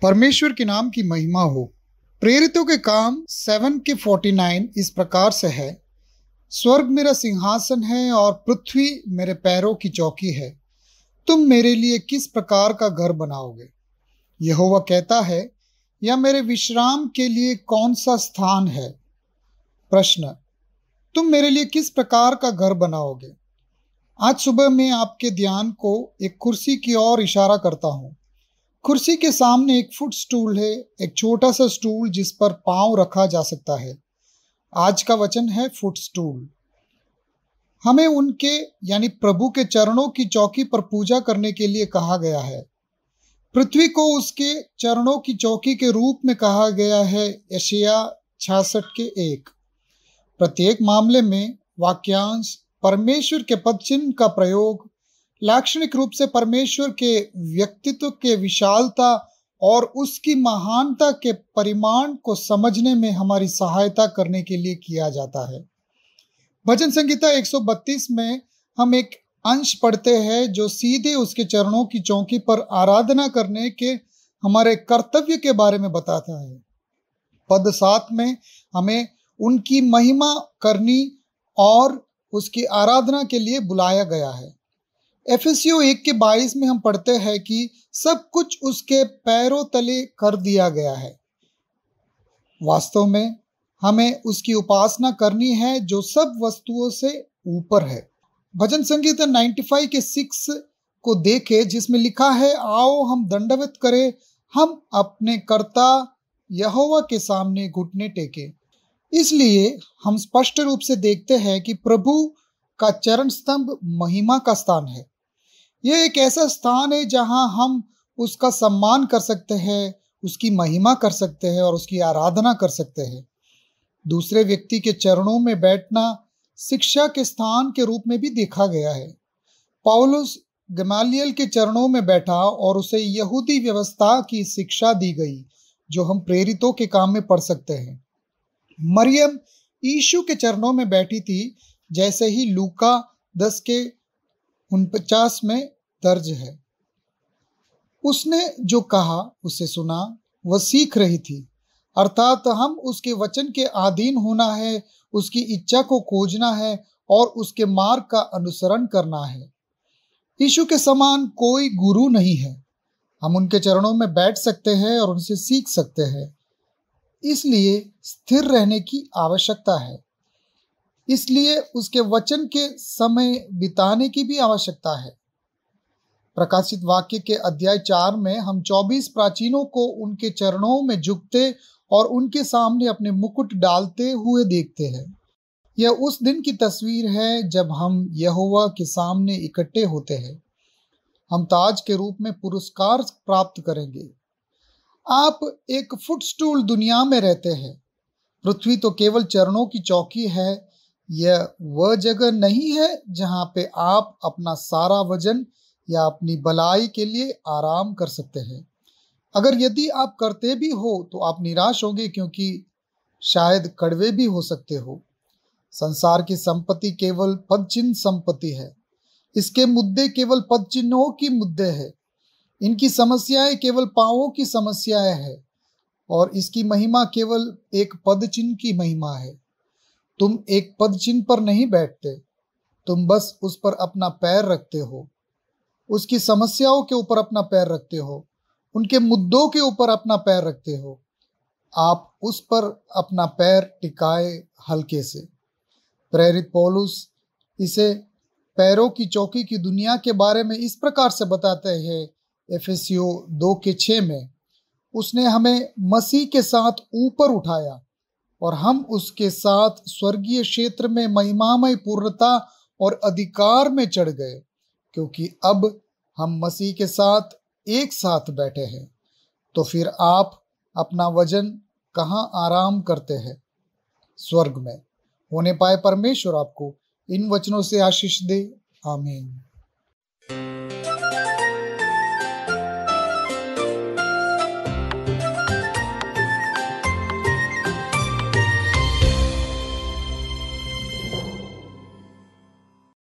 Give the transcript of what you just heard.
परमेश्वर के नाम की महिमा हो। प्रेरितों के काम 7:49 इस प्रकार से है। स्वर्ग मेरा सिंहासन है और पृथ्वी मेरे पैरों की चौकी है। तुम मेरे लिए किस प्रकार का घर बनाओगे? यहोवा कहता है, या मेरे विश्राम के लिए कौन सा स्थान है? प्रश्न, तुम मेरे लिए किस प्रकार का घर बनाओगे? आज सुबह मैं आपके ध्यान को एक कुर्सी की ओर इशारा करता हूँ। कुर्सी के सामने एक फुट स्टूल है, एक छोटा सा स्टूल जिस पर पांव रखा जा सकता है। आज का वचन है फुट स्टूल। हमें उनके यानी प्रभु के चरणों की चौकी पर पूजा करने के लिए कहा गया है। पृथ्वी को उसके चरणों की चौकी के रूप में कहा गया है। यशायाह 66:1। प्रत्येक मामले में वाक्यांश परमेश्वर के पदचिन्ह का प्रयोग लाक्षणिक रूप से परमेश्वर के व्यक्तित्व के विशालता और उसकी महानता के परिमाण को समझने में हमारी सहायता करने के लिए किया जाता है। भजन संहिता 132 में हम एक अंश पढ़ते हैं जो सीधे उसके चरणों की चौकी पर आराधना करने के हमारे कर्तव्य के बारे में बताता है। पद 7 में हमें उनकी महिमा करनी और उसकी आराधना के लिए बुलाया गया है। एफेसियों 1:22 में हम पढ़ते हैं कि सब कुछ उसके पैरों तले कर दिया गया है। वास्तव में हमें उसकी उपासना करनी है जो सब वस्तुओं से ऊपर है। भजन संगीत 95:6 को देखें जिसमें लिखा है, आओ हम दंडवत करें, हम अपने कर्ता यहोवा के सामने घुटने टेके। इसलिए हम स्पष्ट रूप से देखते हैं कि प्रभु का चरण स्तंभ महिमा का स्थान है। यह एक ऐसा स्थान है जहां हम उसका सम्मान कर सकते हैं, उसकी महिमा कर सकते हैं और उसकी आराधना कर सकते हैं। दूसरे व्यक्ति के चरणों में बैठना शिक्षा के स्थान के रूप में भी देखा गया है। पौलुस गमालियल के चरणों में बैठा और उसे यहूदी व्यवस्था की शिक्षा दी गई, जो हम प्रेरितों के काम में पढ़ सकते हैं। मरियम यीशु के चरणों में बैठी थी, जैसे ही लूका 10:49 में दर्ज है। उसने जो कहा उसे सुना, वह सीख रही थी, अर्थात हम उसके वचन के अधीन होना है, उसकी इच्छा को खोजना है और उसके मार्ग का अनुसरण करना है। यीशु के समान कोई गुरु नहीं है। हम उनके चरणों में बैठ सकते हैं और उनसे सीख सकते हैं। इसलिए स्थिर रहने की आवश्यकता है। इसलिए उसके वचन के समय बिताने की भी आवश्यकता है। प्रकाशित वाक्य के अध्याय 4 में हम 24 प्राचीनों को उनके चरणों में झुकते और उनके सामने अपने मुकुट डालते हुए देखते हैं। यह उस दिन की तस्वीर है जब हम यहोवा के सामने इकट्ठे होते हैं। हम ताज के रूप में पुरस्कार प्राप्त करेंगे। आप एक फुटस्टूल दुनिया में रहते हैं। पृथ्वी तो केवल चरणों की चौकी है। यह वह जगह नहीं है जहां पे आप अपना सारा वजन या अपनी भलाई के लिए आराम कर सकते हैं। अगर यदि आप करते भी हो तो आप निराश होंगे, क्योंकि शायद कड़वे भी हो सकते हो। संसार की संपत्ति केवल पदचिन्ह संपत्ति है। इसके मुद्दे केवल पदचिन्हों की मुद्दे हैं। इनकी समस्याएं केवल पांवों की समस्याएं हैं और इसकी महिमा केवल एक पदचिन्ह की महिमा है। तुम एक पदचिन्ह पर नहीं बैठते, तुम बस उस पर अपना पैर रखते हो। उसकी समस्याओं के ऊपर अपना पैर रखते हो, उनके मुद्दों के ऊपर अपना पैर रखते हो। आप उस पर अपना पैर टिकाए हल्के से। प्रेरित पौलुस इसे पैरों की चौकी की दुनिया के बारे में इस प्रकार से बताते हैं। एफेसियों 2:6 में उसने हमें मसीह के साथ ऊपर उठाया और हम उसके साथ स्वर्गीय क्षेत्र में महिमामय पूर्णता और अधिकार में चढ़ गए, क्योंकि अब हम मसीह के साथ एक साथ बैठे हैं। तो फिर आप अपना वजन कहाँ आराम करते हैं? स्वर्ग में। होने पाए परमेश्वर आपको इन वचनों से आशीष दे। आमीन।